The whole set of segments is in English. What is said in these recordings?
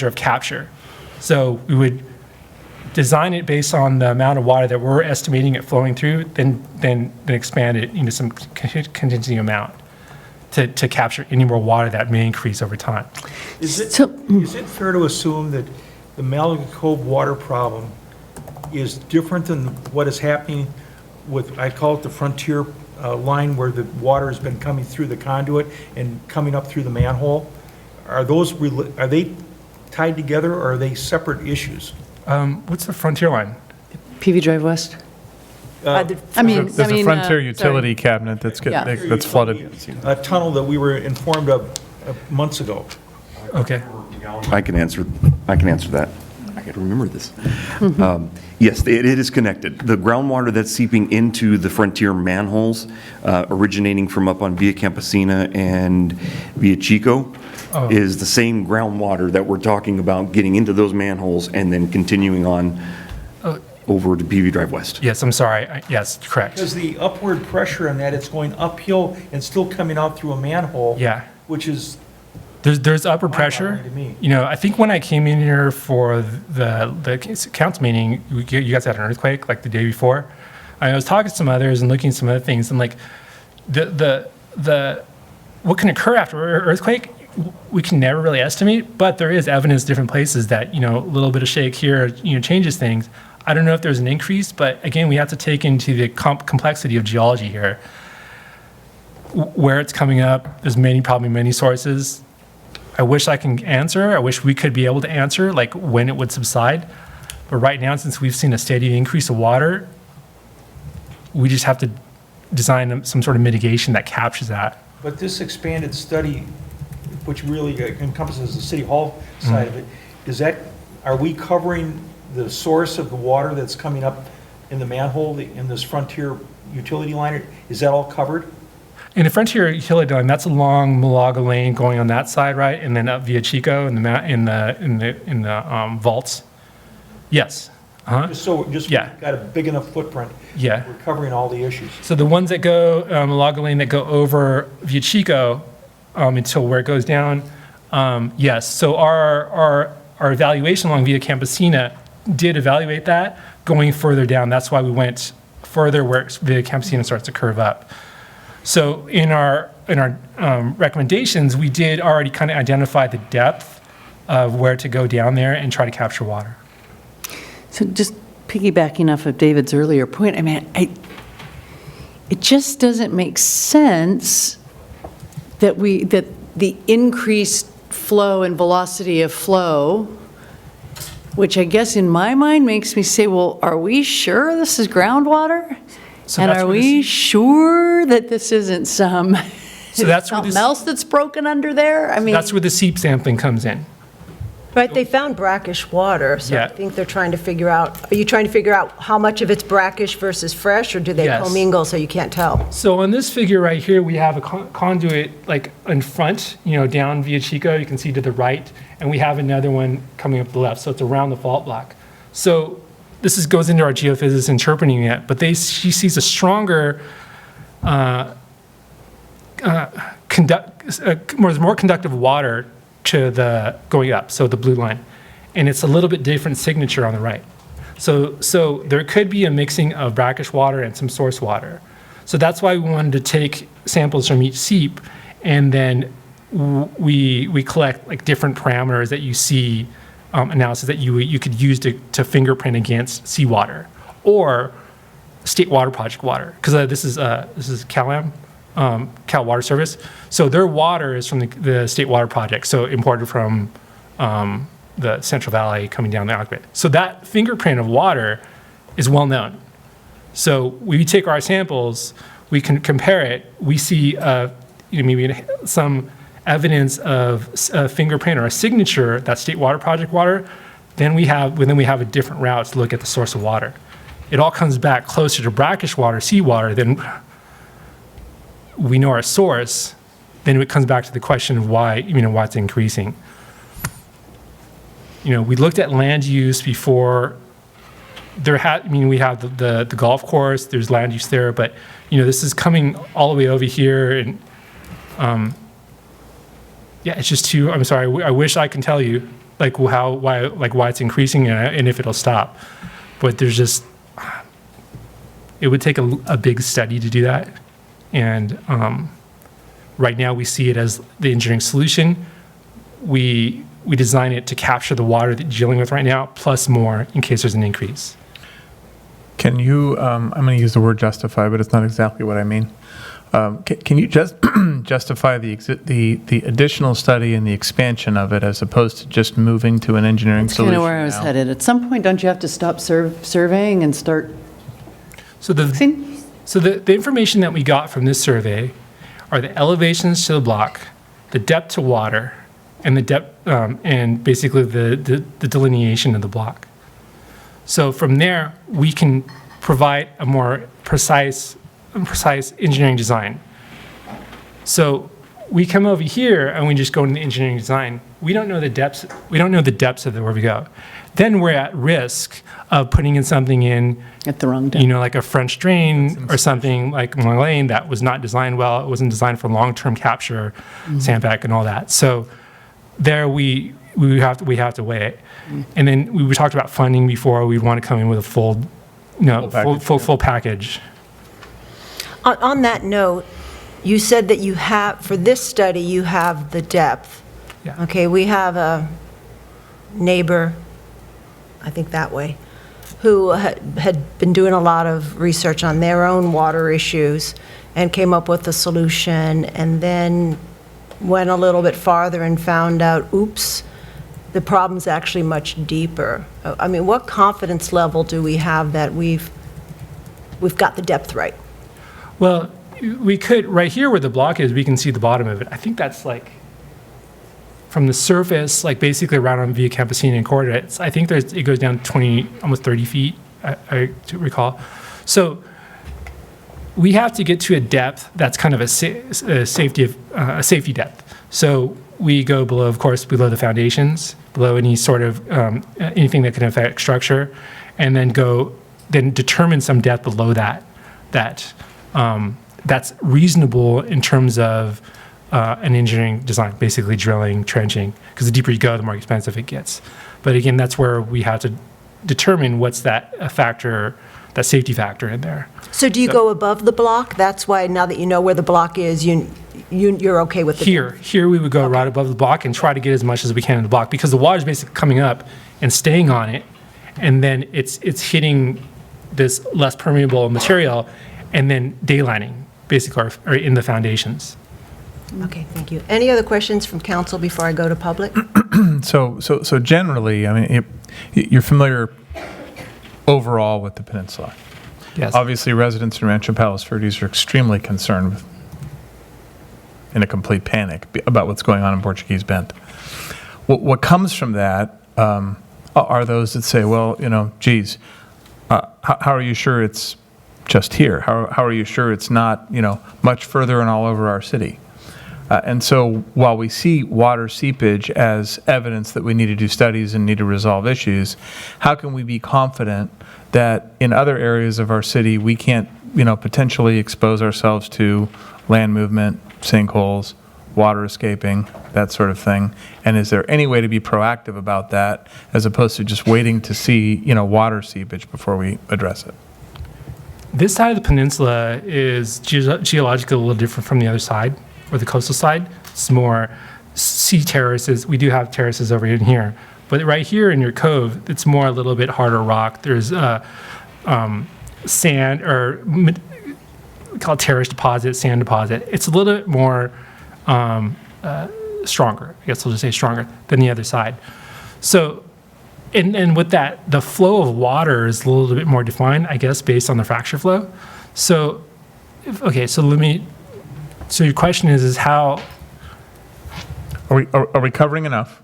of capture. So we would design it based on the amount of water that we're estimating it flowing through, then expand it into some contingency amount to capture any more water that may increase over time. Is it fair to assume that the Malaga Cove water problem is different than what is happening with, I call it the frontier line, where the water has been coming through the conduit and coming up through the manhole? Are they tied together, or are they separate issues? What's the frontier line? PV Drive West? There's a frontier utility cabinet that's flooded. A tunnel that we were informed of months ago. Okay. I can answer that. I can remember this. Yes, it is connected. The groundwater that's seeping into the frontier manholes, originating from up on Via Campesina and Via Chico, is the same groundwater that we're talking about getting into those manholes and then continuing on over to PV Drive West. Yes, I'm sorry. Yes, correct. Because the upward pressure on that, it's going uphill and still coming out through a manhole. Yeah. Which is, There's upward pressure. to me. You know, I think when I came in here for the council meeting, you guys had an earthquake like the day before. I was talking to some others and looking at some other things, and like the what can occur after an earthquake, we can never really estimate, but there is evidence different places that, you know, a little bit of shake here, you know, changes things. I don't know if there's an increase, but again, we have to take into the complexity of geology here. Where it's coming up, there's probably many sources. I wish I can answer. I wish we could be able to answer, like when it would subside. But right now, since we've seen a steady increase of water, we just have to design some sort of mitigation that captures that. But this expanded study, which really encompasses the city hall side of it, are we covering the source of the water that's coming up in the manhole in this frontier utility line? Is that all covered? In the frontier utility line, that's along Malaga Lane going on that side, right? And then up via Chico in the vaults. Yes. Just Yeah. got a big enough footprint. Yeah. We're covering all the issues. So the ones that go Malaga Lane that go over via Chico until where it goes down, yes. So our evaluation along Via Campesina did evaluate that going further down. That's why we went further where Via Campesina starts to curve up. So in our recommendations, we did already kind of identify the depth of where to go down there and try to capture water. So just piggybacking off of David's earlier point, I mean, it just doesn't make sense that the increased flow and velocity of flow, which I guess in my mind makes me say, well, are we sure this is groundwater? So and that's are where we sure that this isn't something else that's broken under there? I mean, That's where the seep sampling comes in. Right, they found brackish water, so Yeah. I think they're trying to figure out, are you trying to figure out how much of it's brackish versus fresh, or do they Yes. commingle so you can't tell? So on this figure right here, we have a conduit like in front, you know, down via Chico, you can see to the right, and we have another one coming up the left, so it's around the fault block. So this goes into our geophysicists interpreting it, but she sees a stronger, more conductive water to the going up, so the blue line, and it's a little bit different signature on the right. So there could be a mixing of brackish water and some source water. So that's why we wanted to take samples from each seep, and then we collect like different parameters that you see analysis that you could use to fingerprint against seawater or state water project water, because this is CalAM. Cal Water Service. So their water is from the state water project, so imported from the Central Valley coming down the aqueduct. So that fingerprint of water is well known. So we take our samples, we can compare it, we see maybe some evidence of a fingerprint or a signature, that state water project water, then we have a different route to look at the source of water. It all comes back closer to brackish water, seawater, than we know our source, then it comes back to the question of why it's increasing. We looked at land use before. We have the golf course, there's land use there, but this is coming all the way over here, and it's just too, I'm sorry, I wish I can tell you, like why it's increasing and if it'll stop. But there's just, it would take a big study to do that. And right now we see it as the engineering solution. We design it to capture the water that you're dealing with right now, plus more in case there's an increase. Can you, I'm going to use the word justify, but it's not exactly what I mean. Can you just justify the additional study and the expansion of it as opposed to just moving to an engineering That's kind solution of where I was now? headed. At some point, don't you have to stop surveying and start So fixing? the information that we got from this survey are the elevations to the block, the depth to water, and the depth, and basically the delineation of the block. So from there, we can provide a more precise engineering design. So we come over here and we just go into the engineering design. We don't know the depths. We don't know the depths of where we go. Then we're at risk of putting in something in, At the wrong depth. like a French drain or something like Lane that was not designed well. It wasn't designed for long-term capture, sandbag, and all that. So there we have to weigh it. And then we talked about funding before. We'd want to come in with a full package. On that note, you said that you have, for this study, you have the depth. Yeah. Okay, we have a neighbor, I think that way, who had been doing a lot of research on their own water issues and came up with a solution, and then went a little bit farther and found out, oops, the problem's actually much deeper. I mean, what confidence level do we have that we've got the depth right? Well, we could, right here where the block is, we can see the bottom of it. I think that's like, from the surface, like basically around on Via Campesina and Corda, I think it goes down 20, almost 30 feet, I recall. So we have to get to a depth that's kind of a safety depth. So we go below, of course, below the foundations, below any sort of, anything that can affect structure, and then determine some depth below that, that's reasonable in terms of an engineering design, basically drilling, trenching, because the deeper you go, the more expensive it gets. But again, that's where we have to determine what's that safety factor in there. So do you go above the block? That's why now that you know where the block is, you're okay with the depth? Here we would go right above the block and try to get as much as we can in the block, because the water's basically coming up and staying on it, and then it's hitting this less permeable material, and then daylining, basically, or in the foundations. Okay, thank you. Any other questions from council before I go to public? So generally, I mean, you're familiar overall with the peninsula. Yes. Obviously, residents in Rancho Palos Verdes are extremely concerned in a complete panic about what's going on in Portuguese Bend. What comes from that are those that say, well, geez, how are you sure it's just here? How are you sure it's not, much further and all over our city? And so while we see water seepage as evidence that we need to do studies and need to resolve issues, how can we be confident that in other areas of our city we can't, potentially expose ourselves to land movement, sinkholes, water escaping, that sort of thing? And is there any way to be proactive about that as opposed to just waiting to see, water seepage before we address it? This side of the peninsula is geologically a little different from the other side, or the coastal side. It's more sea terraces. We do have terraces over in here. But right here in your cove, it's more a little bit harder rock. There's sand, or we call it terrace deposit, sand deposit. It's a little bit more stronger, I guess we'll just say stronger, than the other side. So, and with that, the flow of water is a little bit more defined, I guess, based on the fracture flow. So, so your question is how? Are we covering enough?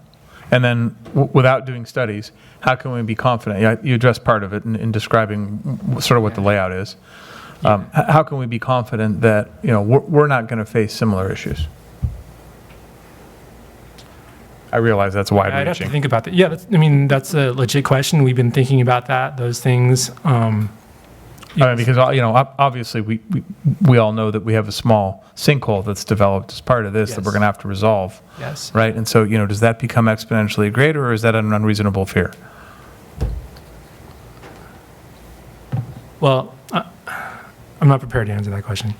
And then, without doing studies, how can we be confident? Yeah, you addressed part of it in describing sort of what the layout is. How can we be confident that we're not going to face similar issues? I realize that's wide-reaching. I'd have to think about that. Yeah, that's a legit question. We've been thinking about those things. I mean, because, obviously, we all know that we have a small sinkhole that's developed as part of this that we're Yes. going to have to resolve. Yes. Right? And so, does that become exponentially greater, or is that an unreasonable fear? Well, I'm not prepared to answer that question.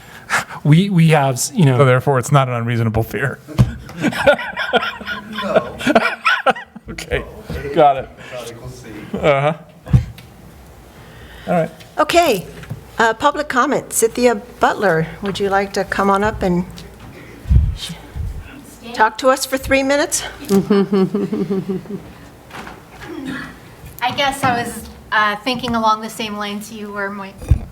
We have, So therefore, it's not an unreasonable fear. No. Okay, got it. Uh-huh. All right. Okay, public comment. Cynthia Butler, would you like to come on up and talk to us for 3 minutes? I guess I was thinking along the same lines you were, Michael.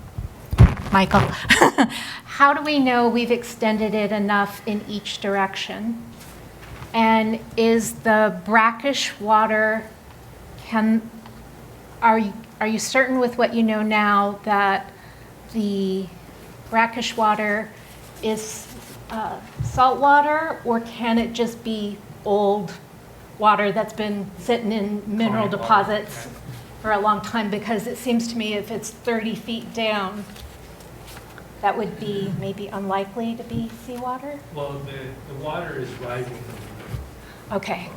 How do we know we've extended it enough in each direction? And is the brackish water, are you certain with what you know now that the brackish water is salt water, or can it just be old water that's been sitting in mineral deposits for a long time? Because it seems to me if it's 30 feet down, that would be maybe unlikely to be seawater? Well, the water is rising from Okay.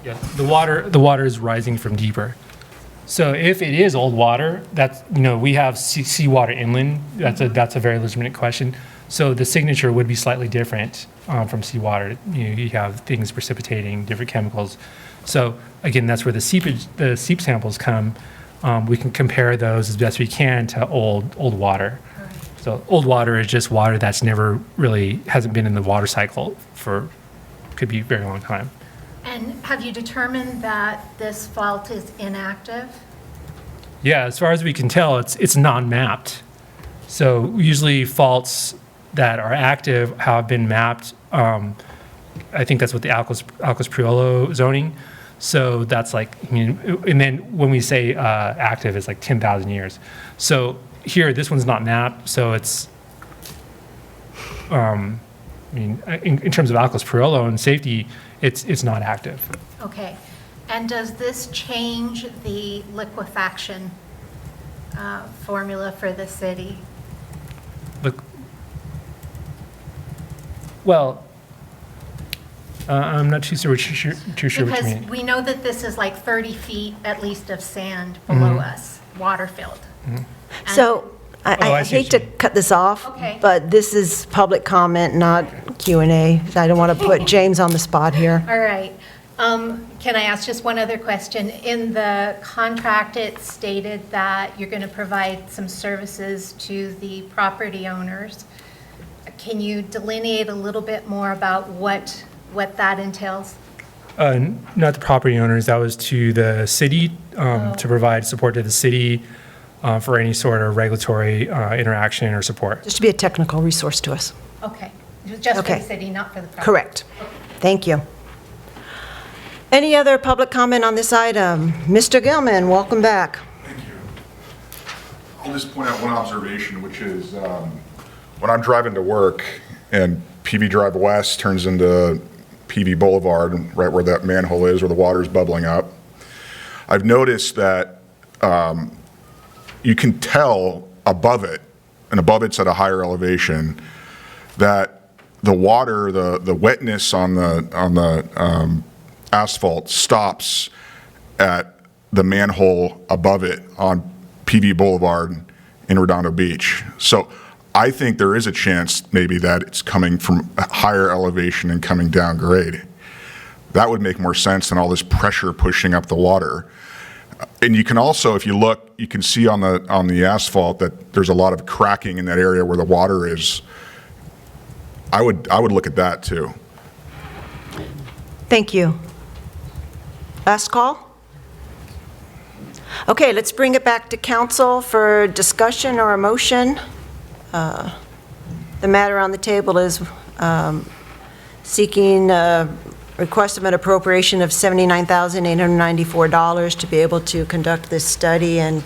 Yeah, the water is rising from deeper. So if it is old water, that's, we have seawater inland. That's a very legitimate question. So the signature would be slightly different from seawater. You have things precipitating, different chemicals. So again, that's where the seep samples come. We can compare those as best we can to old water. So old water is just water that's never really, hasn't been in the water cycle for, could be a very long time. And have you determined that this fault is inactive? Yeah, as far as we can tell, it's non-mapped. So usually faults that are active have been mapped. I think that's what the Alcos Priolo zoning. So that's like, and then when we say active, it's like 10,000 years. So here, this one's not mapped, so it's, in terms of Alcos Priolo and safety, it's not active. Okay. And does this change the liquefaction formula for the city? Look, well, I'm not too sure what you Because mean. we know that this is like 30 feet at least of sand below us, water filled. So, Oh, I I see what hate you to cut this off, Okay. but this is public comment, not Q&A. I don't want to put James on the spot here. All right. Can I ask just one other question? In the contract, it stated that you're going to provide some services to the property owners. Can you delineate a little bit more about what that entails? Not the property owners, that was to the city, to provide support to the city for any sort of regulatory interaction or support. Just to be a technical resource to us. Okay. Just for Okay. the city, not for the property? Correct. Thank you. Any other public comment on this item? Mr. Gilman, welcome back. Thank you. I'll just point out one observation, which is when I'm driving to work and PV Drive West turns into PV Boulevard, right where that manhole is, where the water's bubbling up, I've noticed that you can tell above it, and above it's at a higher elevation, that the water, the wetness on the asphalt stops at the manhole above it on PV Boulevard in Redondo Beach. So I think there is a chance maybe that it's coming from a higher elevation and coming down grade. That would make more sense than all this pressure pushing up the water. And you can also, if you look, you can see on the asphalt that there's a lot of cracking in that area where the water is. I would look at that too. Thank you. Last call? Okay, let's bring it back to council for discussion or a motion. The matter on the table is seeking request of an appropriation of $79,894 to be able to conduct this study and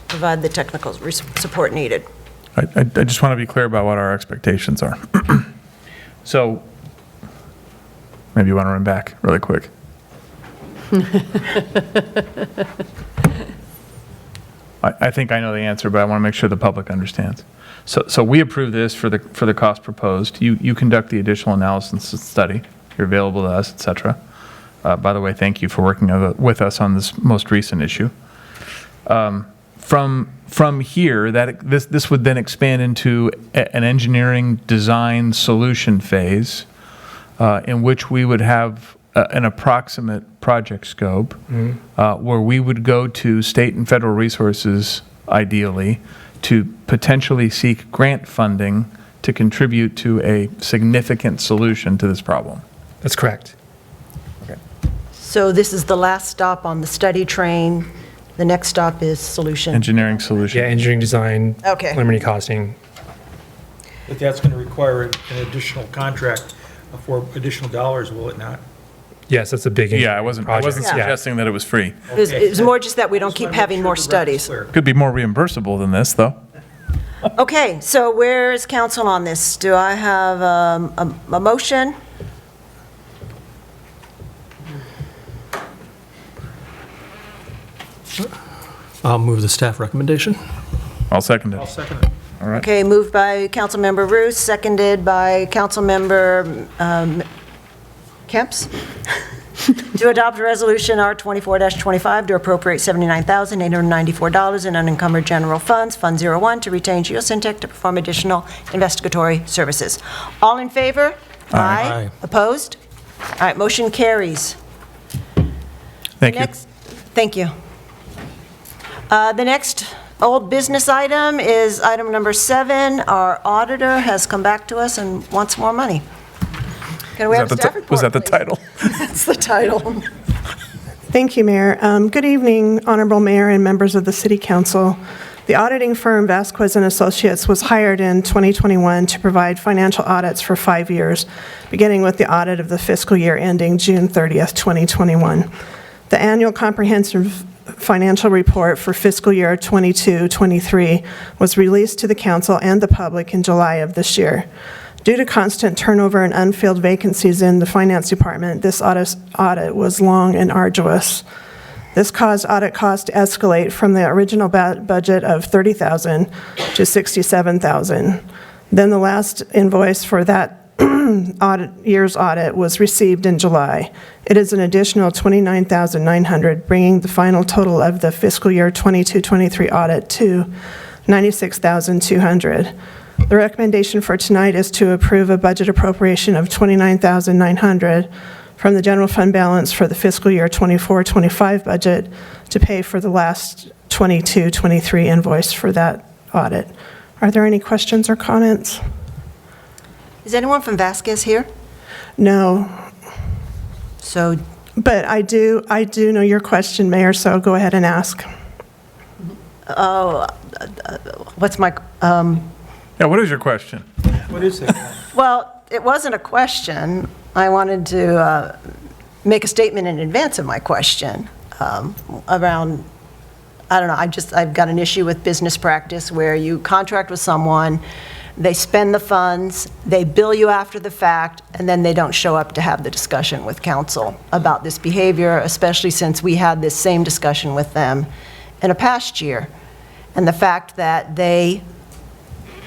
provide the technical support needed. I just want to be clear about what our expectations are. So, maybe you want to run back really quick. I think I know the answer, but I want to make sure the public understands. So we approve this for the cost proposed. You conduct the additional analysis and study. You're available to us, et cetera. By the way, thank you for working with us on this most recent issue. From here, this would then expand into an engineering design solution phase in which we would have an approximate project scope where we would go to state and federal resources, ideally, to potentially seek grant funding to contribute to a significant solution to this problem. That's correct. So this is the last stop on the study train. The next stop is solution. Engineering solution. Yeah, engineering design, Okay. preliminary costing. But that's going to require an additional contract for additional dollars, will it not? Yes, that's a big Yeah, I engineering wasn't project. Yeah. suggesting that it was free. It was more just that we don't Just keep wanna make having sure more the record's studies. clear. Could be more reimbursable than this, though. Okay, so where is council on this? Do I have a motion? I'll move the staff recommendation. I'll second I'll it. second it. All right. Okay, moved by Councilmember Roos, seconded by Councilmember Kemps, to adopt resolution R24-25 to appropriate $79,894 in unencumbered general funds, Fund 01, to retain Geosyntec to perform additional investigatory services. All in favor? Aye. Opposed? All right, motion carries. Thank you. Thank you. The next old business item is item number 7. Our auditor has come back to us and wants more money. Can we have a staff report, Was that the please? title? That's the title. Thank you, Mayor. Good evening, Honorable Mayor and members of the City Council. The auditing firm Vasquez & Associates was hired in 2021 to provide financial audits for 5 years, beginning with the audit of the fiscal year ending June 30th, 2021. The annual comprehensive financial report for fiscal year 22-23 was released to the council and the public in July of this year. Due to constant turnover and unfilled vacancies in the finance department, this audit was long and arduous. This caused audit costs to escalate from the original budget of $30,000 to $67,000. Then the last invoice for that year's audit was received in July. It is an additional $29,900, bringing the final total of the fiscal year 22-23 audit to $96,200. The recommendation for tonight is to approve a budget appropriation of $29,900 from the general fund balance for the fiscal year 24-25 budget to pay for the last 22-23 invoice for that audit. Are there any questions or comments? Is anyone from Vasquez here? No, So, but I do know your question, Mayor, so go ahead and ask. what's my, Yeah, what is your question? What is it? well, it wasn't a question. I wanted to make a statement in advance of my question around, I don't know, I've got an issue with business practice where you contract with someone, they spend the funds, they bill you after the fact, and then they don't show up to have the discussion with council about this behavior, especially since we had this same discussion with them in a past year. And the fact that they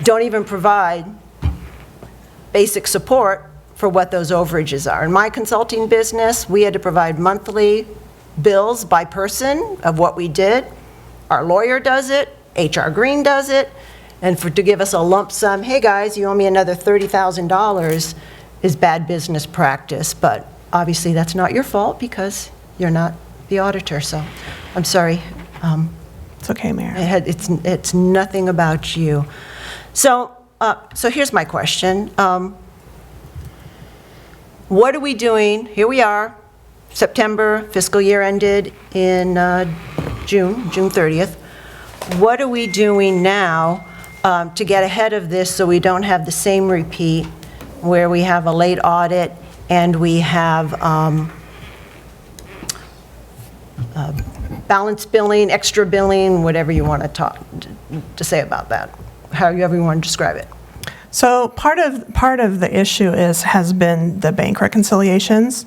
don't even provide basic support for what those overages are. In my consulting business, we had to provide monthly bills by person of what we did. Our lawyer does it, HR Green does it, and to give us a lump sum, hey guys, you owe me another $30,000 is bad business practice. But obviously that's not your fault because you're not the auditor, so I'm sorry. It's okay, Mayor. It's nothing about you. So here's my question. What are we doing? Here we are, September, fiscal year ended in June 30th. What are we doing now to get ahead of this so we don't have the same repeat where we have a late audit and we have balance billing, extra billing, whatever you want to say about that, however you want to describe it? So part of the issue has been the bank reconciliations,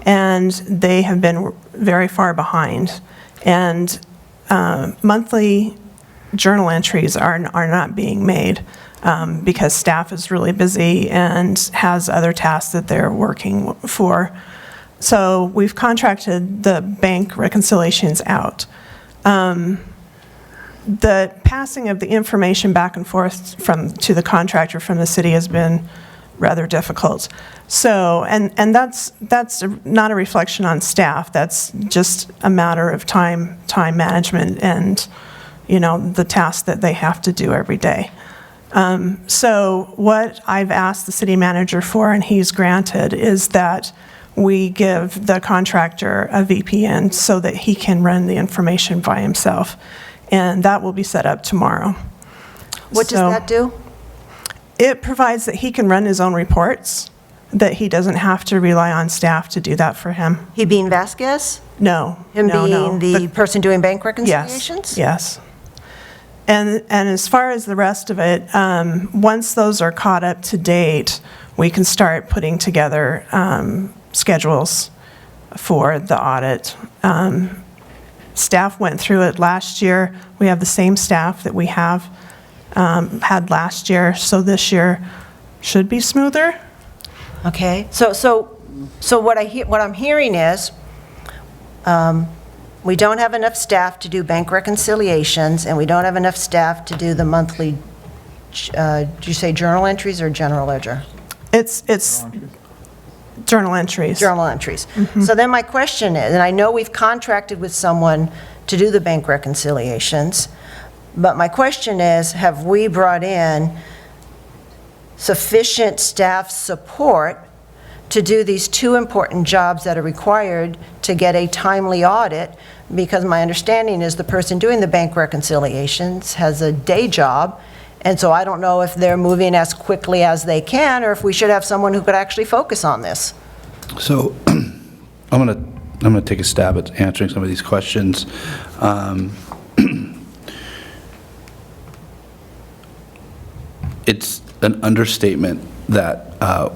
and they have been very far behind. And monthly journal entries are not being made because staff is really busy and has other tasks that they're working for. So we've contracted the bank reconciliations out. The passing of the information back and forth to the contractor from the city has been rather difficult. So, and that's not a reflection on staff. That's just a matter of time management and, the tasks that they have to do every day. So what I've asked the city manager for, and he's granted, is that we give the contractor a VPN so that he can run the information by himself. And that will be set up tomorrow. What does that do? It provides that he can run his own reports, that he doesn't have to rely on staff to do that for him. He being Vasquez? No. Him no. being the person doing bank reconciliations? Yes. And as far as the rest of it, once those are caught up to date, we can start putting together schedules for the audit. Staff went through it last year. We have the same staff that we have had last year, so this year should be smoother. Okay, so what I'm hearing is, we don't have enough staff to do bank reconciliations, and we don't have enough staff to do the monthly, did you say journal entries or general ledger? It's journal entries. Journal entries. So then my question is, and I know we've contracted with someone to do the bank reconciliations, but my question is, have we brought in sufficient staff support to do these two important jobs that are required to get a timely audit? Because my understanding is the person doing the bank reconciliations has a day job, and so I don't know if they're moving as quickly as they can, or if we should have someone who could actually focus on this. So I'm gonna take a stab at answering some of these questions. It's an understatement that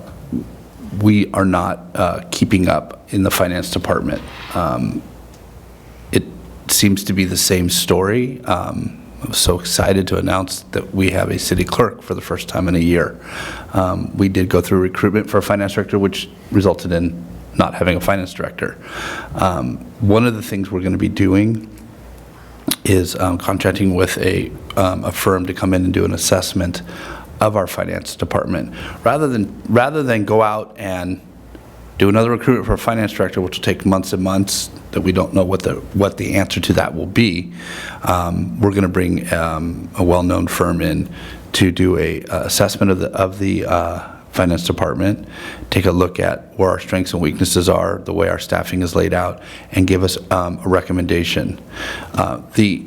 we are not keeping up in the finance department. It seems to be the same story. I was so excited to announce that we have a city clerk for the first time in a year. We did go through recruitment for a finance director, which resulted in not having a finance director. One of the things we're going to be doing is contracting with a firm to come in and do an assessment of our finance department. Rather than go out and do another recruitment for a finance director, which will take months and months, that we don't know what the answer to that will be, we're going to bring a well-known firm in to do a assessment of the finance department, take a look at where our strengths and weaknesses are, the way our staffing is laid out, and give us a recommendation. The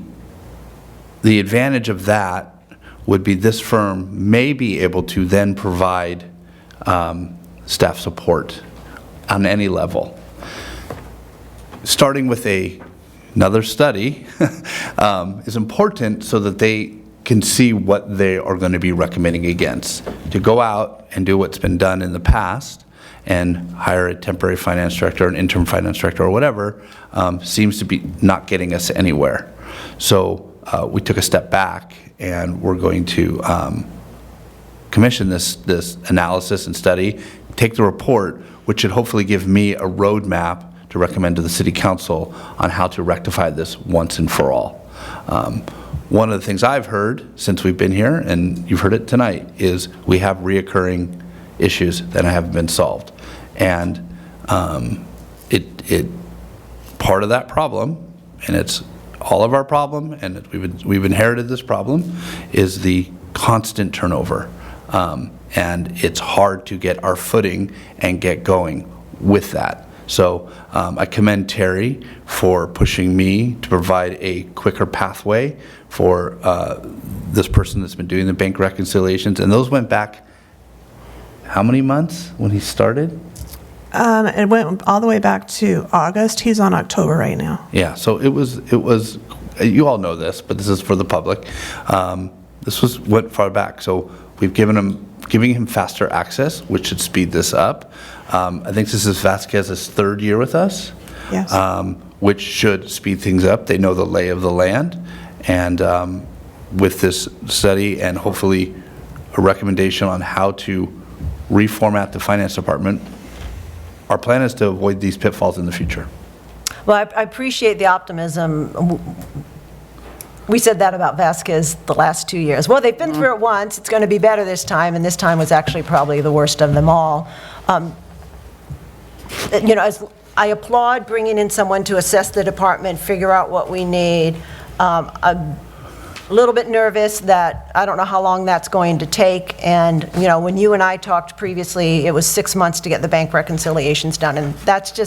advantage of that would be this firm may be able to then provide staff support on any level. Starting with another study is important so that they can see what they are going to be recommending against. To go out and do what's been done in the past and hire a temporary finance director, an interim finance director, or whatever, seems to be not getting us anywhere. So we took a step back, and we're going to commission this analysis and study, take the report, which should hopefully give me a roadmap to recommend to the City Council on how to rectify this once and for all. One of the things I've heard since we've been here, and you've heard it tonight, is we have reoccurring issues that haven't been solved. And part of that problem, and it's all of our problem, and we've inherited this problem, is the constant turnover. And it's hard to get our footing and get going with that. So I commend Terry for pushing me to provide a quicker pathway for this person that's been doing the bank reconciliations. And those went back how many months when he started? It went all the way back to August. He's on October right now. Yeah, so it was, you all know this, but this is for the public. This went far back. So we've giving him faster access, which should speed this up. I think this is Vasquez's third year with us. Yes. Which should speed things up. They know the lay of the land. And with this study and hopefully a recommendation on how to reformat the finance department, our plan is to avoid these pitfalls in the future. Well, I appreciate the optimism. We said that about Vasquez the last 2 years. Well, they've been through it once, it's going to be better this time, and this time was actually probably the worst of them all. As I applaud bringing in someone to assess the department, figure out what we need. I'm a little bit nervous that I don't know how long that's going to take, and, when you and I talked previously, it was 6 months to get the bank reconciliations done, and that's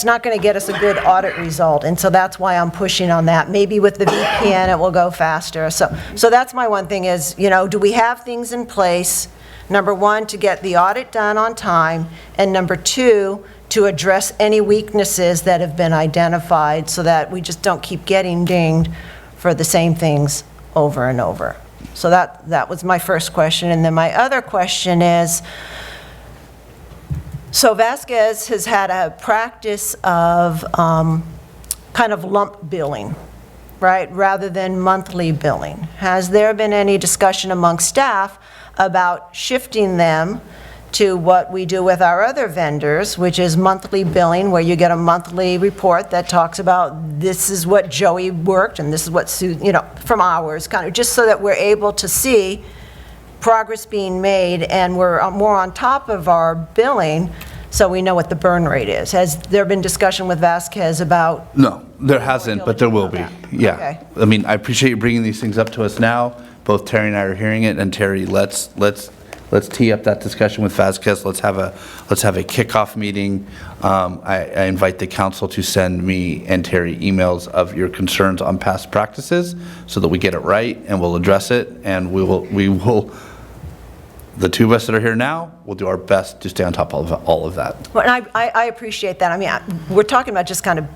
not going to get us a good audit result, and so that's why I'm pushing on that. Maybe with the VPN, it will go faster. So that's my one thing is, do we have things in place, number one, to get the audit done on time, and number two, to address any weaknesses that have been identified so that we just don't keep getting dinged for the same things over and over. So that was my first question. And then my other question is, so Vasquez has had a practice of kind of lump billing, right, rather than monthly billing. Has there been any discussion among staff about shifting them to what we do with our other vendors, which is monthly billing, where you get a monthly report that talks about this is what Joey worked and this is what Sue, from hours, kind of just so that we're able to see progress being made and we're more on top of our billing so we know what the burn rate is. Has there been discussion with Vasquez about? No, there hasn't, but there will be. Okay. Yeah. I mean, I appreciate you bringing these things up to us now. Both Terry and I are hearing it, and Terry, let's tee up that discussion with Vasquez. Let's have a kickoff meeting. I invite the council to send me and Terry emails of your concerns on past practices so that we get it right and we'll address it, and we will, the two of us that are here now, will do our best to stay on top of all of that. Well, and I appreciate that. I mean, we're talking about just kind of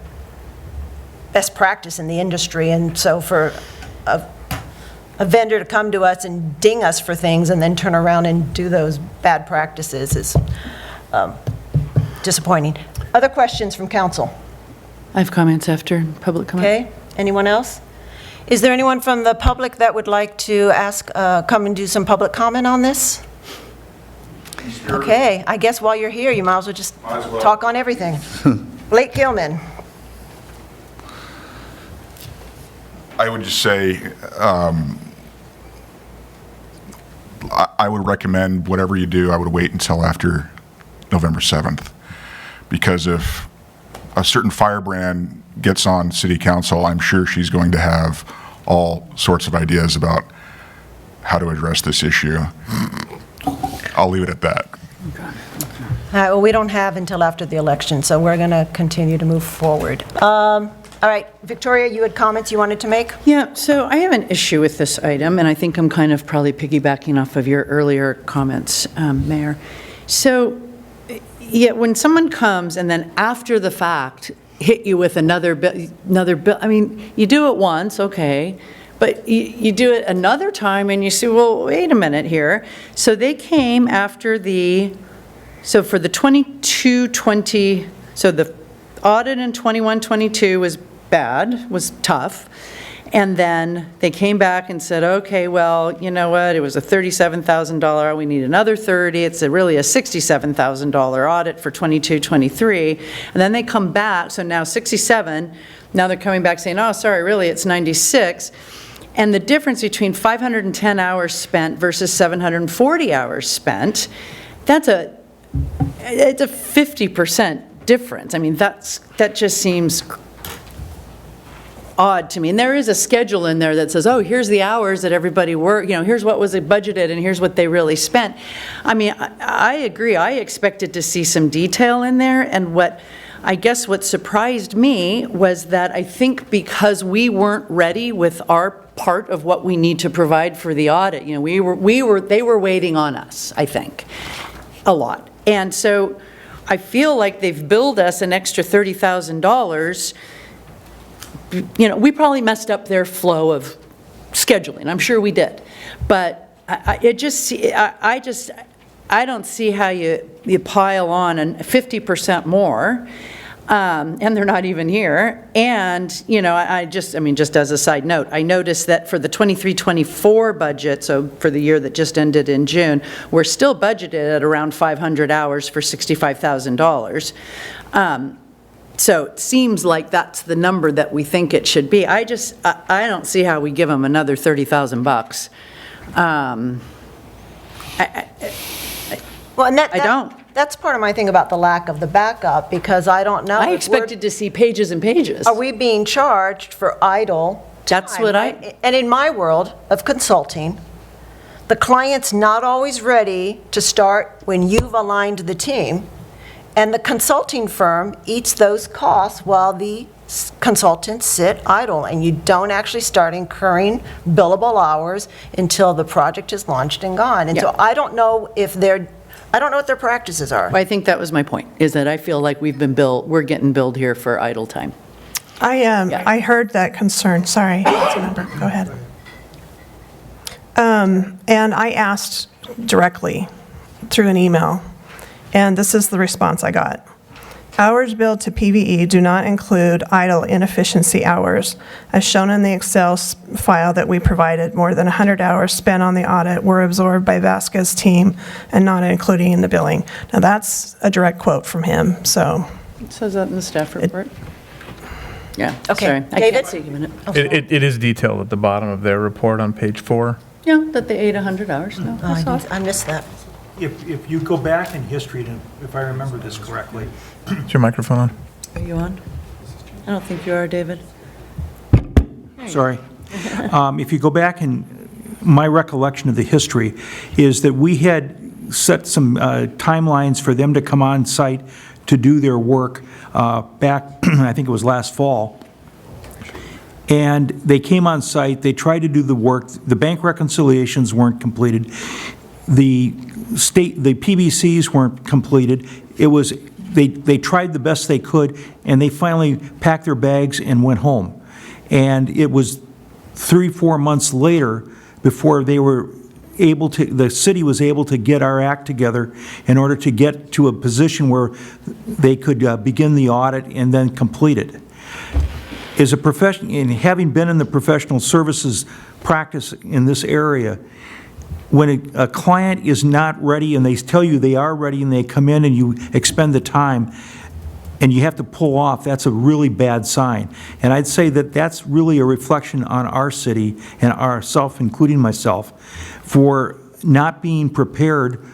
best practice in the industry, and so for a vendor to come to us and ding us for things and then turn around and do those bad practices is disappointing. Other questions from council? I have comments after public comment. Okay, anyone else? Is there anyone from the public that would like to come and do some public comment on this? Okay, I guess while you're here, you might as well just talk on everything. Blake Gilman. I would just say, I would recommend whatever you do, I would wait until after November 7th. Because if a certain firebrand gets on city council, I'm sure she's going to have all sorts of ideas about how to address this issue. I'll leave it at that. Well, we don't have until after the election, so we're going to continue to move forward. All right, Victoria, you had comments you wanted to make? Yeah, so I have an issue with this item, and I think I'm kind of probably piggybacking off of your earlier comments, Mayor. So, yeah, when someone comes and then after the fact hit you with another bill, I mean, you do it once, okay, but you do it another time and you say, well, wait a minute here. So they came after so for the 22-20, so the audit in 21-22 was bad, was tough. And then they came back and said, okay, well, you know what, it was a $37,000, we need another 30, it's really a $67,000 audit for 22-23. And then they come back, so now 67, now they're coming back saying, oh, sorry, really, it's 96. And the difference between 510 hours spent versus 740 hours spent, it's a 50% difference. I mean, that just seems odd to me. And there is a schedule in there that says, oh, here's the hours that everybody worked, here's what was budgeted and here's what they really spent. I mean, I agree. I expected to see some detail in there, and I guess what surprised me was that I think because we weren't ready with our part of what we need to provide for the audit, they were waiting on us, I think, a lot. And so I feel like they've billed us an extra $30,000. We probably messed up their flow of scheduling. I'm sure we did. But I don't see how you pile on 50% more and they're not even here. And, just as a side note, I noticed that for the 23-24 budget, so for the year that just ended in June, we're still budgeted at around 500 hours for $65,000. So it seems like that's the number that we think it should be. I don't see how we give them another $30,000. Well, and I don't. That's part of my thing about the lack of the backup, because I don't know. I if expected to see pages and pages. Are we being charged for idle That's time, what right? And in my world of consulting, the client's not always ready to start when you've aligned the team, and the consulting firm eats those costs while the consultants sit idle, and you don't actually start incurring billable hours until the project is launched and gone. And so I don't know what their practices are. I think that was my point, is that I feel like we're getting billed here for idle time. I heard that concern, sorry, Councilmember, go ahead. And I asked directly through an email, and this is the response I got. Hours billed to PVE do not include idle inefficiency hours. As shown in the Excel file that we provided, more than 100 hours spent on the audit were absorbed by Vasquez's team and not including in the billing. Now, that's a direct quote from him, so. It says that in the staff report. Yeah, Okay, sorry. I David? can't see, give a minute. It is detailed at the bottom of their report on page 4. Yeah, that they ate 100 hours. No, I saw it. I missed that. If you go back in history, and if I remember this correctly, Is your microphone on? Are you on? I don't think you are, David. sorry. If you go back in, my recollection of the history is that we had set some timelines for them to come on site to do their work back, I think it was last fall. And they came on site, they tried to do the work, the bank reconciliations weren't completed, the PBCs weren't completed. It was, they tried the best they could, and they finally packed their bags and went home. And it was 3-4 months later before they were able to, the city was able to get our act together in order to get to a position where they could begin the audit and then complete it. As a profession, and having been in the professional services practice in this area, when a client is not ready and they tell you they are ready and they come in and you expend the time and you have to pull off, that's a really bad sign. And I'd say that that's really a reflection on our city and ourself, including myself, for not being prepared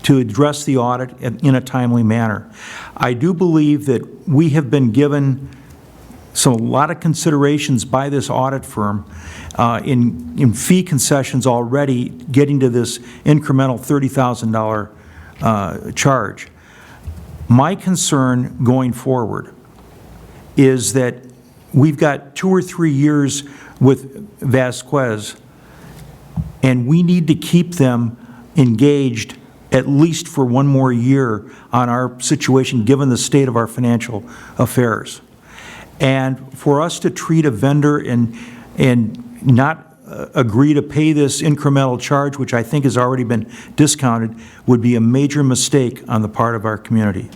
to address the audit in a timely manner. I do believe that we have been given a lot of considerations by this audit firm in fee concessions already, getting to this incremental $30,000 charge. My concern going forward is that we've got 2 or 3 years with Vasquez, and we need to keep them engaged at least for 1 more year on our situation, given the state of our financial affairs. And for us to treat a vendor and not agree to pay this incremental charge, which I think has already been discounted, would be a major mistake on the part of our community.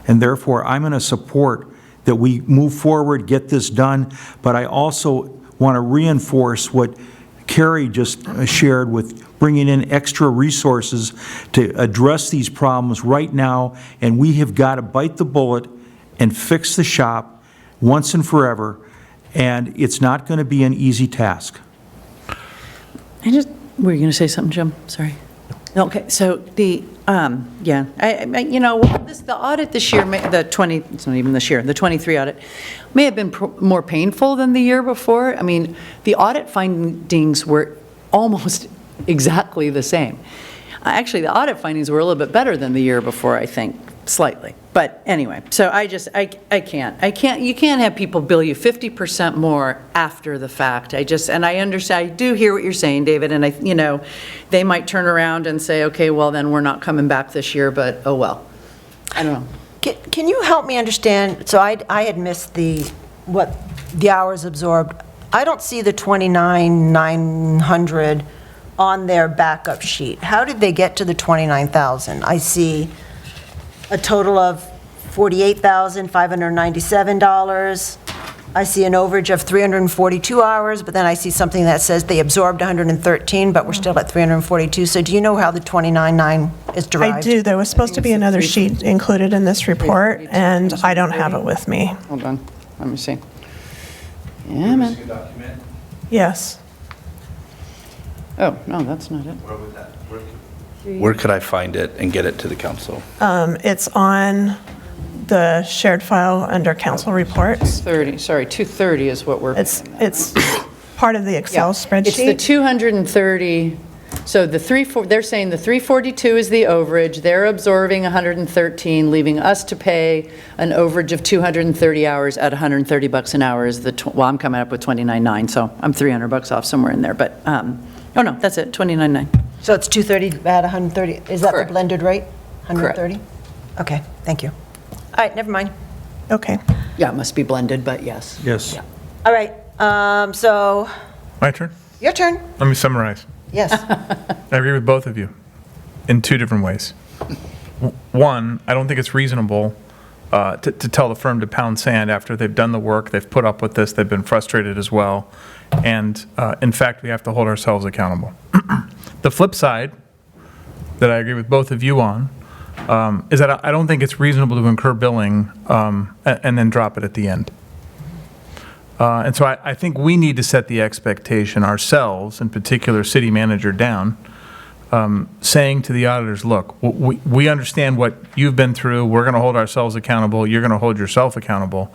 And therefore, I'm going to support that we move forward, get this done, but I also want to reinforce what Carrie just shared with bringing in extra resources to address these problems right now, and we have got to bite the bullet and fix the shop once and forever, and it's not going to be an easy task. Were you going to say something, Jim? Sorry. Okay, so the, the audit this year, it's not even this year, the 23 audit, may have been more painful than the year before. I mean, the audit findings were almost exactly the same. Actually, the audit findings were a little bit better than the year before, I think, slightly. But anyway, so I can't, you can't have people bill you 50% more after the fact. I understand, I do hear what you're saying, David, and they might turn around and say, okay, well, then we're not coming back this year, but oh well. I don't know. Can you help me understand? So I had missed the hours absorbed. I don't see the 29,900 on their backup sheet. How did they get to the 29,000? I see a total of $48,597. I see an overage of 342 hours, but then I see something that says they absorbed 113, but we're still at 342. So do you know how the 29.9 is derived? I do. There was supposed to be another sheet included in this report, and I don't have it with me. Hold on, let me see. Yeah, man. Yes. Oh, no, that's not it. Where could I find it and get it to the council? It's on the shared file under council reports. 230 is what we're. It's part of the Excel It's the spreadsheet. 230, so they're saying the 342 is the overage, they're absorbing 113, leaving us to pay an overage of 230 hours at $130 an hour is well, I'm coming up with 29.9, so I'm $300 off somewhere in there, but, oh no, that's it, 29.9. So it's 230 at 130, is that the Correct. blended rate? Correct. 130? Okay, thank you. All right, never mind. Okay. Yeah, it must be blended, but yes. Yes. Yeah. All right, so, My turn? your turn. Let me summarize. Yes. I agree with both of you in two different ways. One, I don't think it's reasonable to tell the firm to pound sand after they've done the work, they've put up with this, they've been frustrated as well, and in fact, we have to hold ourselves accountable. The flip side that I agree with both of you on is that I don't think it's reasonable to incur billing and then drop it at the end. And so I think we need to set the expectation ourselves, in particular city manager down, saying to the auditors, look, we understand what you've been through, we're going to hold ourselves accountable, you're going to hold yourself accountable.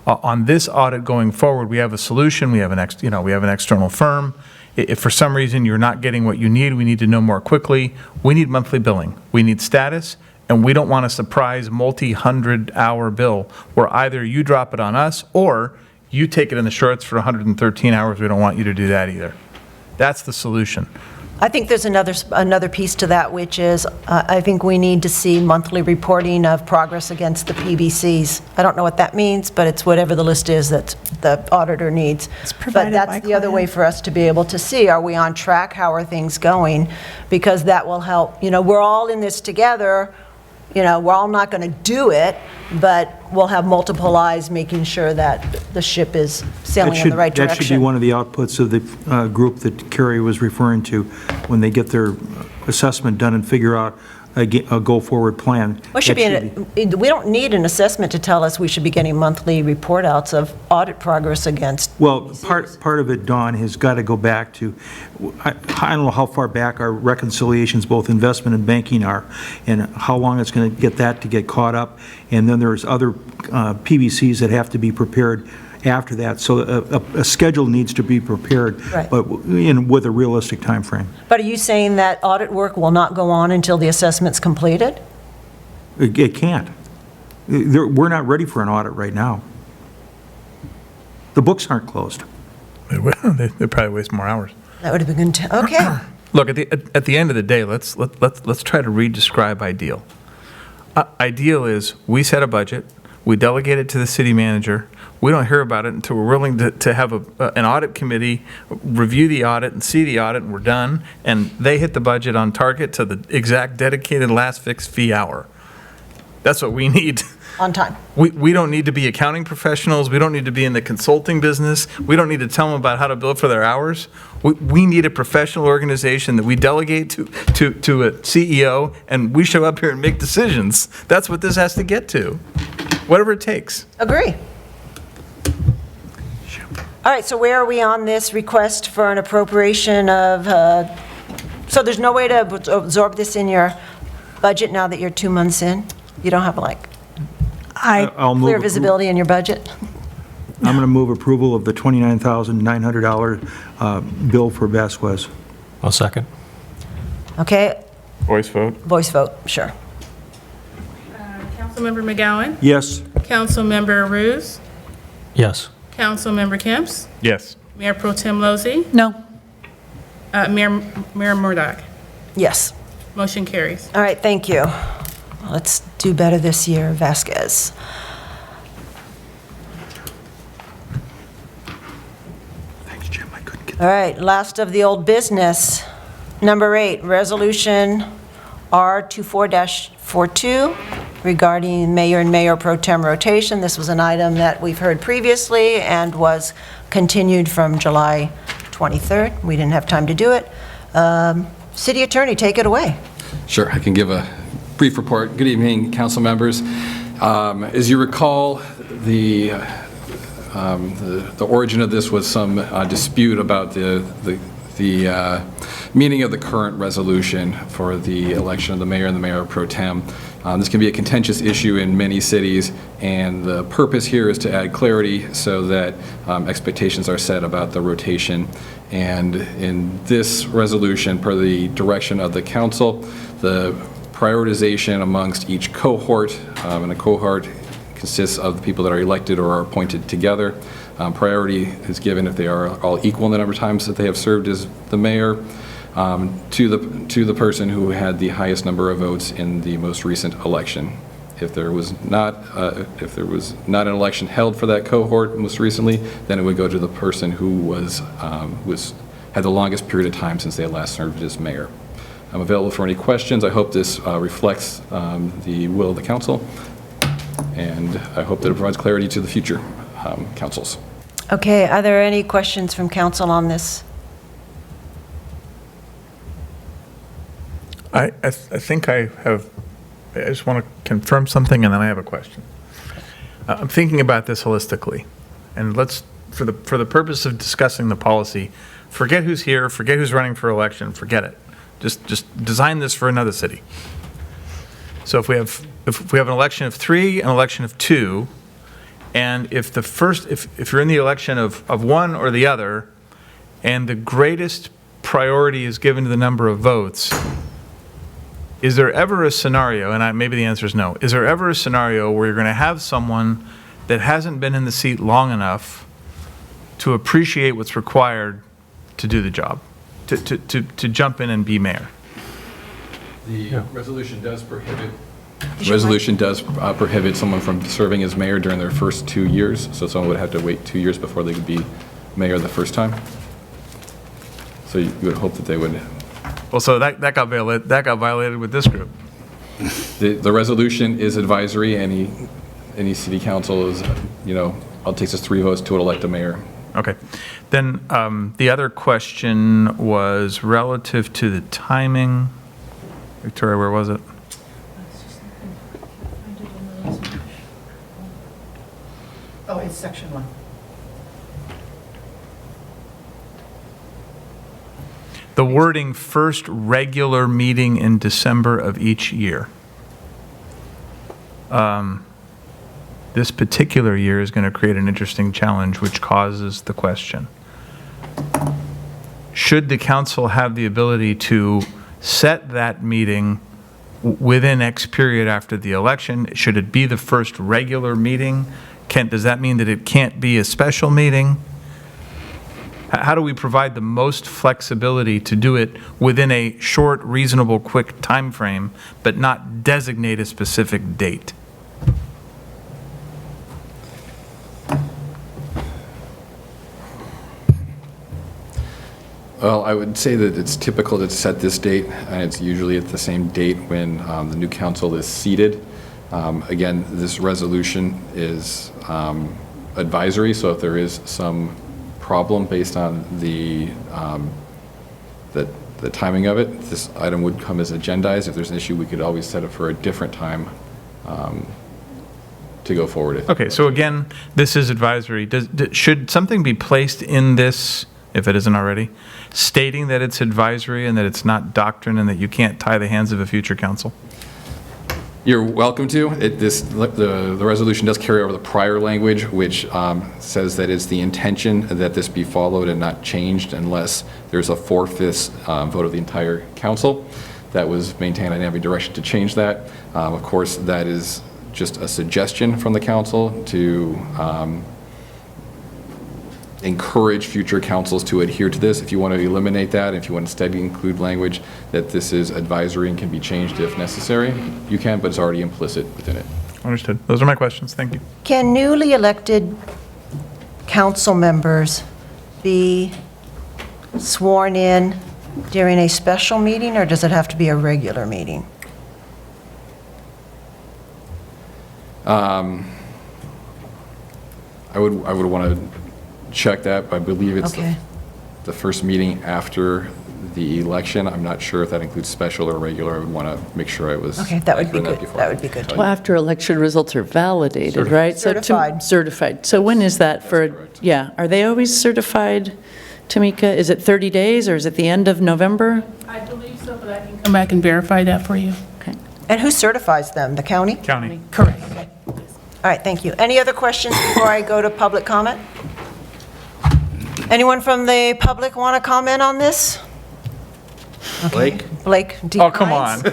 On this audit going forward, we have a solution, we have an external firm. If for some reason you're not getting what you need, we need to know more quickly. We need monthly billing, we need status, and we don't want a surprise multi-100-hour bill where either you drop it on us or you take it in the shorts for 113 hours. We don't want you to do that either. That's the solution. I think there's another piece to that, which is, I think we need to see monthly reporting of progress against the PVCs. I don't know what that means, but it's whatever the list is that the auditor needs. provided But by that's the other way client. for us to be able to see, are we on track, how are things going? Because that will help, we're all in this together, we're all not going to do it, but we'll have multiple eyes making sure that the ship is sailing in the right direction. That should be one of the outputs of the group that Carrie was referring to, when they get their assessment done and figure out a go-forward plan. Well, we don't need an assessment to tell us we should be getting monthly report outs of audit progress against. Well, part of it, Dawn, has got to go back to, I don't know how far back our reconciliations, both investment and banking are, and how long it's going to get that to get caught up. And then there's other PVCs that have to be prepared after that. So a schedule needs to be prepared, Right. but with a realistic time frame. But are you saying that audit work will not go on until the assessment's completed? It can't. We're not ready for an audit right now. The books aren't closed. They probably waste more hours. That would have been good, okay. Look, at the end of the day, let's try to re-describe ideal. Ideal is we set a budget, we delegate it to the city manager, we don't hear about it until we're willing to have an audit committee review the audit and see the audit, and we're done, and they hit the budget on target to the exact dedicated last fixed fee hour. That's what we need. On time. We don't need to be accounting professionals, we don't need to be in the consulting business, we don't need to tell them about how to bill for their hours. We need a professional organization that we delegate to a CEO, and we show up here and make decisions. That's what this has to get to, whatever it takes. Agree. All right, so where are we on this request for an appropriation of, so there's no way to absorb this in your budget now that you're 2 months in? You don't have I'll move clear approval. visibility in your budget? I'm going to move approval of the $29,900 bill for Vasquez. I'll second. Okay, Voice vote. voice vote, sure. Councilmember McGowan, Yes. Councilmember Ruse, Yes. Councilmember Kemps, Yes. Mayor Pro Tem Lozey, No, Mayor Murdock. Yes. Motion carries. All right, thank you. Let's do better this year, Vasquez. Thanks, Jim. I couldn't get All right, last of the old business. Number 8, Resolution R24-42, regarding mayor and mayor pro tem rotation. This was an item that we've heard previously and was continued from July 23rd. We didn't have time to do it. City Attorney, take it away. Sure, I can give a brief report. Good evening, council members. As you recall, the origin of this was some dispute about the meaning of the current resolution for the election of the mayor and the mayor pro tem. This can be a contentious issue in many cities, and the purpose here is to add clarity so that expectations are set about the rotation. And in this resolution, per the direction of the council, the prioritization amongst each cohort, and a cohort consists of the people that are elected or are appointed together. Priority is given if they are all equal in the number of times that they have served as the mayor, to the person who had the highest number of votes in the most recent election. If there was not an election held for that cohort most recently, then it would go to the person who had the longest period of time since they had last served as mayor. I'm available for any questions. I hope this reflects the will of the council, and I hope that it provides clarity to the future councils. Okay, are there any questions from council on this? I think I just want to confirm something, and then I have a question. I'm thinking about this holistically, and for the purpose of discussing the policy, forget who's here, forget who's running for election, forget it. Just design this for another city. So if we have an election of 3, an election of 2, and if you're in the election of one or the other, and the greatest priority is given to the number of votes, is there ever a scenario, and maybe the answer is no, is there ever a scenario where you're going to have someone that hasn't been in the seat long enough to appreciate what's required to do the job, to jump in and be mayor? The resolution does prohibit someone from serving as mayor during their first 2 years, so someone would have to wait 2 years before they could be mayor the first time. So you would hope that they would. Well, so that got violated with this group. The resolution is advisory. Any city council is, all it takes is 3 votes to elect a mayor. Okay. Then the other question was relative to the timing. Victoria, where was it? Oh, it's section 1. The wording, first regular meeting in December of each year. This particular year is going to create an interesting challenge, which causes the question. Should the council have the ability to set that meeting within X period after the election? Should it be the first regular meeting? Does that mean that it can't be a special meeting? How do we provide the most flexibility to do it within a short, reasonable, quick time frame, but not designate a specific date? Well, I would say that it's typical to set this date, and it's usually at the same date when the new council is seated. Again, this resolution is advisory, so if there is some problem based on the timing of it, this item would come as agendized. If there's an issue, we could always set it for a different time to go forward. Okay, so again, this is advisory. Should something be placed in this, if it isn't already, stating that it's advisory and that it's not doctrine and that you can't tie the hands of a future council? You're welcome to. The resolution does carry over the prior language, which says that it's the intention that this be followed and not changed unless there's a 4/5 vote of the entire council. That was maintained. I didn't have any direction to change that. Of course, that is just a suggestion from the council to encourage future councils to adhere to this. If you want to eliminate that, if you want to instead include language that this is advisory and can be changed if necessary, you can, but it's already implicit within it. Understood. Those are my questions. Thank you. Can newly elected council members be sworn in during a special meeting, or does it have to be a regular meeting? I would want to check that, but I believe it's Okay. the first meeting after the election. I'm not sure if that includes special or regular. I would want to make sure I was. Okay, that would be accurate on good. before That I would be good. tell Well, you. after election results are validated, right? So to- Certified. Certified. So when is that for, correct. yeah, are they always certified, Tamika? Is it 30 days or is it the end of November? I believe so, but I can come back and verify that for you. Okay. And who certifies them? The county? County. Correct. All right, thank you. Any other questions before I go to public comment? Anyone from the public want to comment on this? Blake? Blake? do Oh, you come mind? on.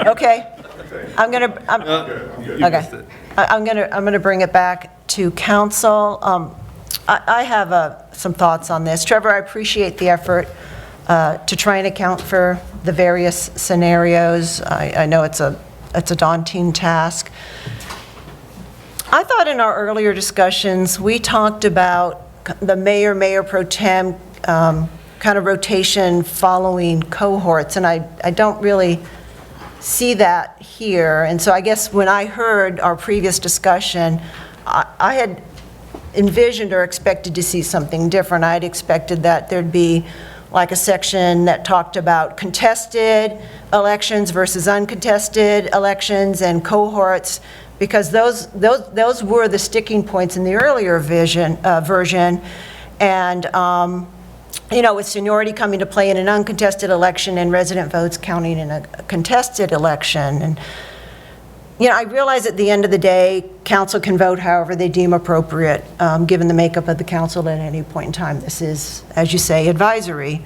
Okay. I'm going to, okay. I'm going to bring it back to council. I have some thoughts on this. Trevor, I appreciate the effort to try and account for the various scenarios. I know it's a daunting task. I thought in our earlier discussions, we talked about the mayor pro tem kind of rotation following cohorts, and I don't really see that here. And so I guess when I heard our previous discussion, I had envisioned or expected to see something different. I'd expected that there'd be like a section that talked about contested elections versus uncontested elections and cohorts, because those were the sticking points in the earlier version. And, with seniority coming to play in an uncontested election and resident votes counting in a contested election. And, I realize at the end of the day, council can vote however they deem appropriate, given the makeup of the council at any point in time. This is, as you say, advisory.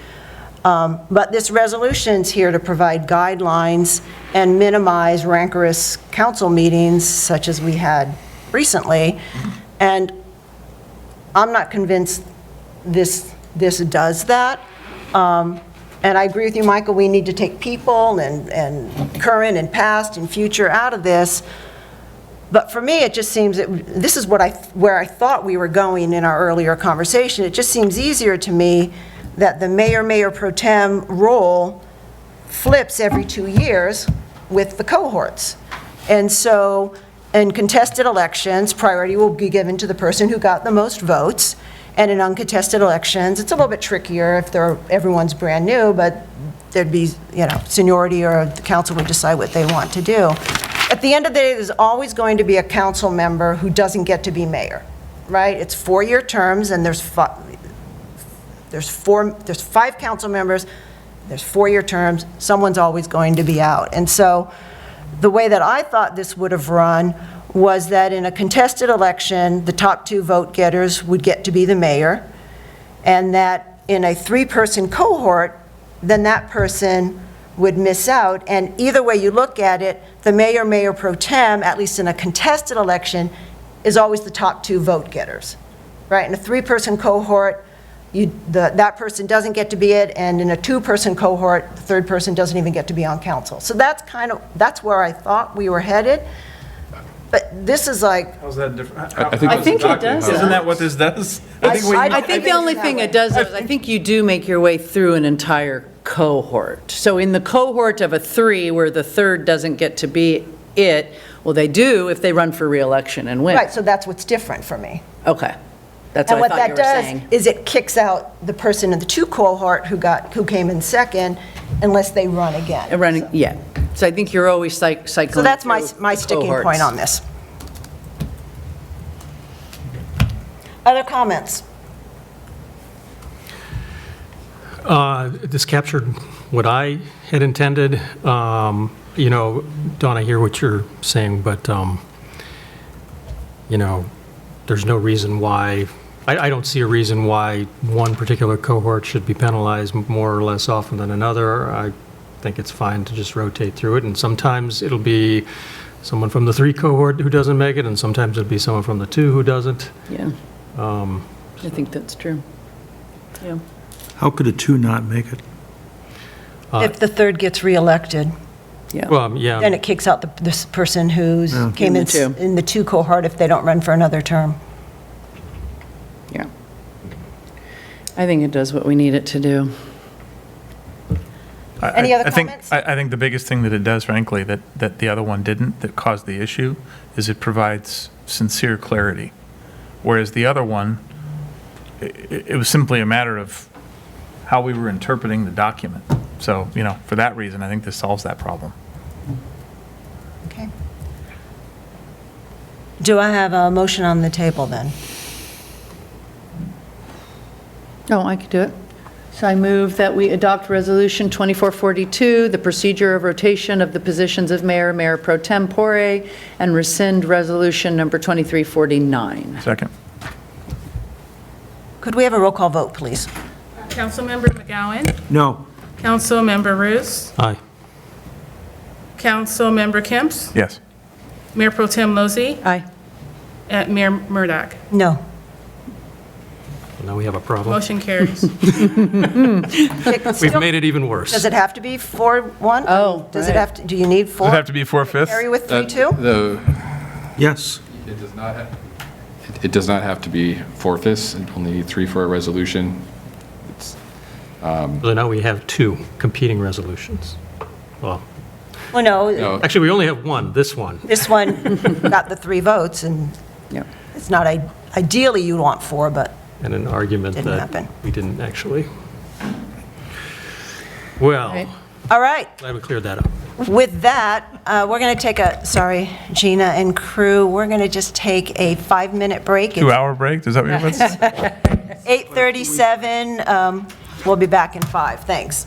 But this resolution's here to provide guidelines and minimize rancorous council meetings such as we had recently. And I'm not convinced this does that. And I agree with you, Michael, we need to take people and current and past and future out of this. But for me, it just seems that this is where I thought we were going in our earlier conversation. It just seems easier to me that the mayor pro tem role flips every 2 years with the cohorts. And so in contested elections, priority will be given to the person who got the most votes. And in uncontested elections, it's a little bit trickier if everyone's brand new, but there'd be, seniority, or the council would decide what they want to do. At the end of the day, there's always going to be a council member who doesn't get to be mayor, right? It's 4-year terms, and there's 5 council members, there's 4-year terms, someone's always going to be out. And so the way that I thought this would have run was that in a contested election, the top 2 vote getters would get to be the mayor, and that in a 3-person cohort, then that person would miss out. And either way you look at it, the mayor pro tem, at least in a contested election, is always the top 2 vote getters, right? In a 3-person cohort, that person doesn't get to be it, and in a 2-person cohort, the 3rd person doesn't even get to be on council. So that's where I thought we were headed. But this is like, How's that different? I think I think it does. Isn't that what this does? I think the only thing it does is, I think you do make your way through an entire cohort. So in the cohort of a 3, where the 3rd doesn't get to be it, well, they do if they run for reelection and win. right, so that's what's different for me. Okay. That's And what what I thought that you were saying. does is it kicks out the person in the 2 cohort who came in second, unless they run again. Running, yeah. So I think you're always cycling. So that's my through sticking cohorts. point on this. Other comments? This captured what I had intended. Dawn, I hear what you're saying, but, there's no reason why, I don't see a reason why one particular cohort should be penalized more or less often than another. I think it's fine to just rotate through it, and sometimes it'll be someone from the 3 cohort who doesn't make it, and sometimes it'll be someone from the 2 who doesn't. Yeah. I think that's true. Yeah. How could a 2 not make it? If the 3rd gets reelected, Yeah. Well, yeah. then it kicks out this person who's came In in the 2. in the 2 cohort if they don't run for another term. I think it does what we need it to do. Any other I think- comments? I think the biggest thing that it does, frankly, that the other one didn't, that caused the issue, is it provides sincere clarity. Whereas the other one, it was simply a matter of how we were interpreting the document. So, for that reason, I think this solves that problem. Okay. Do I have a motion on the table then? Oh, I could do it. So I move that we adopt Resolution 2442, the procedure of rotation of the positions of mayor, mayor pro tempore, and rescind Resolution number 2349. Second? Could we have a roll call vote, please? Councilmember McGowan, No. Councilmember Roos, Aye. Councilmember Kemps, Yes. Mayor Pro Tem Lozey, Aye. and Mayor Murdock. No. Now we have a problem. Motion carries. We've made it even worse. Does it have to be 4-1? Oh, Does it right. have to, do you need Does 4? it have to be 4/5? Carry with 3-2? Yes. It does not have, it does not have to be 4/5, only 3 for a resolution. So now we have 2 competing resolutions. Well, Well, no, No, actually, we only have one, this one. this one got the 3 votes, and Yep. it's not, ideally you'd want 4, but And an argument Didn't that happen. we didn't actually. Well, Right. all right. glad we cleared that up. With that, we're going to take sorry, Gina and crew, we're going to just take a 5-minute break. 2-hour break? Is that what you're about? 8:37. We'll be back in 5. Thanks.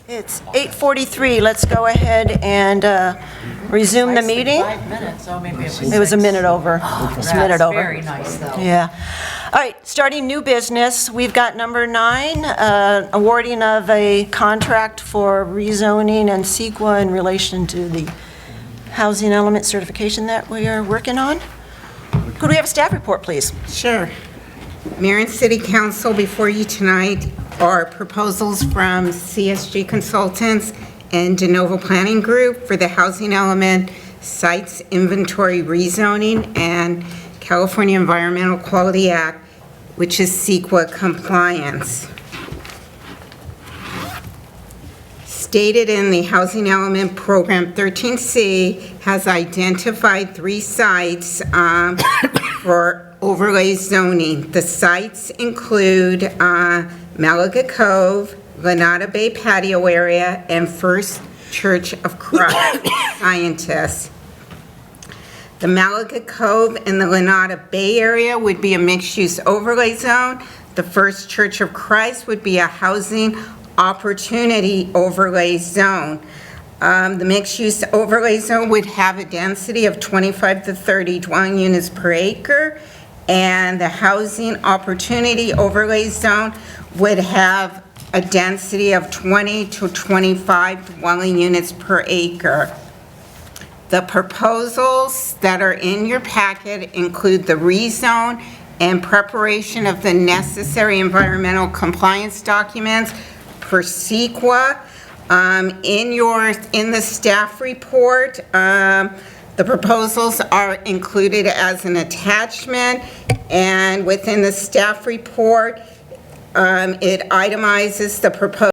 It's 8:43. Let's go ahead and resume the meeting. 5 minutes, oh, maybe it was It was a 6. minute over. Just a minute That's over. very nice, though. Yeah. All right, starting new business, we've got number 9, awarding of a contract for rezoning and CEQA in relation to the housing element certification that we are working on. Could we have a staff report, please? Sure. Mayor and City Council, before you tonight are proposals from CSG Consultants and De Novo Planning Group for the Housing Element Sites Inventory Rezoning and California Environmental Quality Act, which is CEQA compliance. Stated in the Housing Element Program 13C has identified 3 sites for overlay zoning. The sites include Malaga Cove, Lanada Bay Patio Area, and First Church of Christ Scientists. The Malaga Cove and the Lanada Bay area would be a mixed-use overlay zone. The First Church of Christ would be a housing opportunity overlay zone. The mixed-use overlay zone would have a density of 25 to 30 dwelling units per acre, and the housing opportunity overlay zone would have a density of 20 to 25 dwelling units per acre. The proposals that are in your packet include the rezone and preparation of the necessary environmental compliance documents for CEQA. In the staff report, the proposals are included as an attachment, and within the staff report, it itemizes the proposed